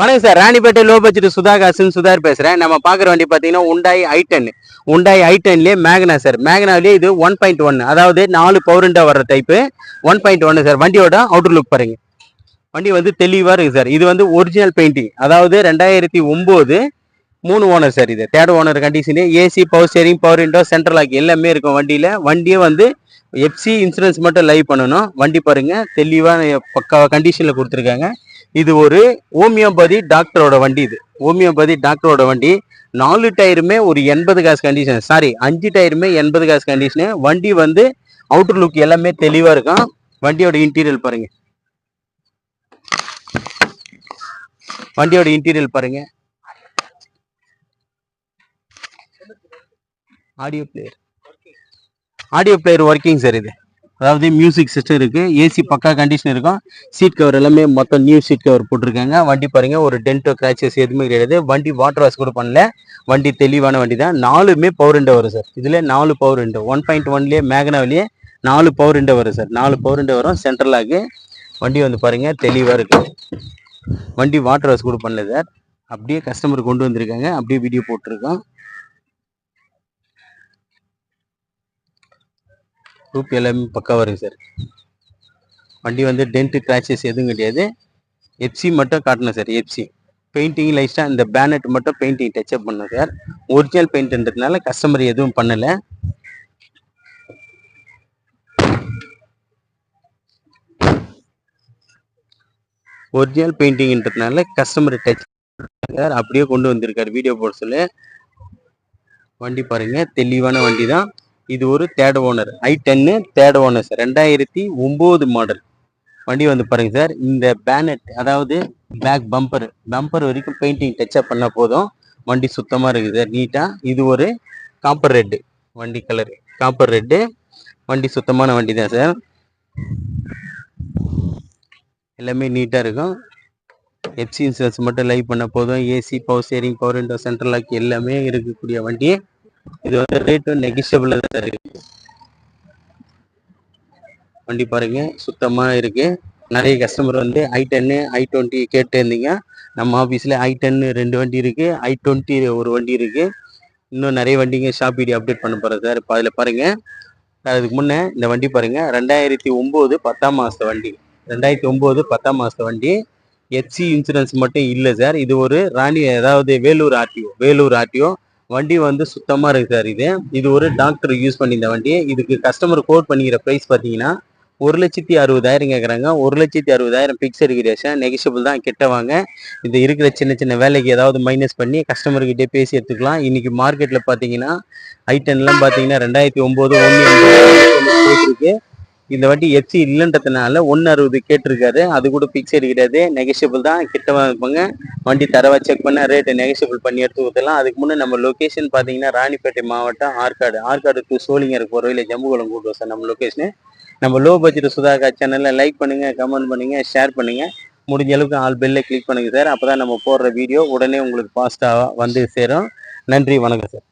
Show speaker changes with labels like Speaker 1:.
Speaker 1: வணக்கம் sir, Ranipet low budget சுதாகாசன் சுதார் பேசுறேன். நம்ம பாக்குற வண்டி பாத்தீங்கன்னா உண்டாய் ஐ10லேயே மேக்னா சார். மேக்னாவிலேயே இது 1.1, அதாவது 4 பவர் வர்ற டைப்பு 1.1 சார். வண்டியோட அவுட்டர் லுக் பாருங்க. வண்டி வந்து தெளிவா இருக்கு சார். இது வந்து ஒரிஜினல் பெயிண்டிங், அதாவது 2009 3 ஓனர் சார். இது 3rd owner condition. AC, power steering, power window, central lock எல்லாமே இருக்கும் வண்டியில. வண்டியே வந்து எஃப்சி இன்சூரன்ஸ் மட்டும் லைவ் பண்ணணும். வண்டி பாருங்க தெளிவான பக்கா கண்டிஷன்ல கொடுத்துருக்காங்க. இது ஒரு ஹோமியோபதி டாக்டரோட வண்டி. இது ஹோமியோபதி டாக்டரோட வண்டி. 4 டயருமே ஒரு 80 காசு கண்டிஷன், சாரி 5 டயருமே 80 காசு கண்டிஷனு. வண்டி வந்து அவுட்டர் லுக் எல்லாமே தெளிவா இருக்கும். வண்டியோட இன்டீரியல் பாருங்க. வண்டியோட இன்டீரியல் பாருங்க. Audio player working sir. இது அதாவது மியூசிக் சிஸ்டம் இருக்கு. ஏசி பக்கா கண்டிஷன் இருக்கும். சீட் கவர் எல்லாமே மொத்தம் நியூ சீட் கவர் போட்டிருக்காங்க. வண்டி பாருங்க, ஒரு டென்டோ கிராச்சஸ் எதுவுமே கிடையாது. வண்டி வாட்டர் வாஷ் கூட பண்ணல. வண்டி தெளிவான வண்டி தான். 4மே பவர் விண்டோ வரும் சார். இதுல 4 பவர் விண்டோ 1.1லேயே மேக்னாவிலேயே 4 பவர் விண்டோ வரும் சார். 4 பவர் விண்டோ வரும். Central lock. வண்டி வந்து பாருங்க தெளிவா இருக்கு. வண்டி வாட்டர் வாஷ் கூட பண்ணல சார். அப்படியே கஸ்டமர் கொண்டு வந்திருக்காங்க. அப்படியே வீடியோ போட்டிருக்கோம். ரூப் எல்லாமே பக்கா வருங்க சார். வண்டி வந்து டென்ட் கிராச்சஸ் எதுவும் கிடையாது. எஃப்சி மட்டும் காட்டணும் சார். எஃப்சி பெயிண்டிங் லைஸ்டா இந்த பேனட் மட்டும் பெயிண்டிங் டச்சப் பண்ணணும் சார். ஒரிஜினல் பெயிண்ட்ன்றதுனால கஸ்டமர் எதுவும் பண்ணல. ஒரிஜினல் பெயிண்டிங்ன்றதுனால கஸ்டமர் டச் சார் அப்படியே கொண்டு வந்திருக்காரு வீடியோ போட சொல்லு. வண்டி பாருங்க தெளிவான வண்டி தான். இது ஒரு 3rd owner i10 3rd owner sir. 2009 model வண்டி வந்து பாருங்க சார். இந்த பேனட், அதாவது பேக் பம்பர் வரைக்கும் பெயிண்டிங் டச்சப் பண்ண போதும். வண்டி சுத்தமா இருக்குது சார், நீட்டா. இது ஒரு காப்பர் ரெட்டு வண்டி கலர், காப்பர் ரெட்டு. வண்டி சுத்தமான வண்டி தான் சார். எல்லாமே நீட்டா இருக்கும். எஃப்சி இன்சூரன்ஸ் மட்டும் லைவ் பண்ண போதும். AC, power steering, power window, central lock எல்லாமே இருக்கக்கூடிய வண்டி. இது வந்து ரேட்டும் நெகிஷியபிள் தான் இருக்கு. வண்டி பாருங்க சுத்தமா இருக்கு. நிறைய கஸ்டமர் வந்து i10 i20 கேட்டு இருந்தீங்க. நம்ம ஆஃபீஸில் i10 2 வண்டி இருக்கு, i20 ஒரு வண்டி இருக்கு. இன்னும் நிறைய வண்டிங்க ஷாப் வீடியோ அப்டேட் பண்ண போகிறேன் சார். இப்போ அதில் பாருங்க. அதுக்கு முன்னே இந்த வண்டி பாருங்க, 2009 10ஆம் மாதத்து வண்டி. 2009 10ஆம் மாதத்து வண்டி. எஃப்சி இன்சூரன்ஸ் மட்டும் இல்லை சார். இது ஒரு அதாவது வேலூர் ஆர்டிஓ வண்டி வந்து சுத்தமா இருக்கு சார். இது ஒரு டாக்டர் யூஸ் பண்ணி இந்த வண்டி. இதுக்கு கஸ்டமர் கோட் பண்ணிக்கிற ப்ரைஸ் பார்த்தீங்கன்னா 1,60,000 கேட்குறாங்க. 1,60,000 பிக்சர் கிரேஷன், நெகிஷியபிள் தான். கிட்ட வாங்க. இது இருக்கிற சின்ன சின்ன வேலைக்கு ஏதாவது மைனஸ் பண்ணி கஸ்டமர்கிட்டே பேசி எடுத்துக்கலாம். இன்னைக்கு மார்க்கெட்டில் பார்த்தீங்கன்னா i10லாம் பார்த்தீங்கன்னா 2009 போயிட்டு இருக்கு. இந்த வண்டி எஃப்சி இல்லைன்றதுனால 160 கேட்டிருக்காரு. அது கூட பிக்சர் கிடையாது, நெகிஷியபிள் தான். கிட்ட வாங்க. வண்டி தரவா செக் பண்ண ரேட்டு நெகிஷியபிள் பண்ணி எடுத்து கொடுத்துலாம். அதுக்கு முன்னே நம்ம லொக்கேஷன் பார்த்தீங்கன்னா ராணிப்பேட்டை மாவட்டம் ஆற்காடு டு சோளிங்கர் போகிற வழியில் ஜம்புகுளம் கூட்டுவோம் சார் நம்ம லொக்கேஷனு. நம்ம லோ பட்ஜெட் சுதாகா சேனலில் லைக் பண்ணுங்க, கமெண்ட் பண்ணுங்க, ஷேர் பண்ணுங்க. முடிஞ்ச அளவுக்கு ஆல் பெல்லை கிளிக் பண்ணுங்க சார். அப்போதான் நம்ம போடுற வீடியோ உடனே உங்களுக்கு ஃபாஸ்ட்டாக வந்து சேரும். நன்றி, வணக்கம் சார்.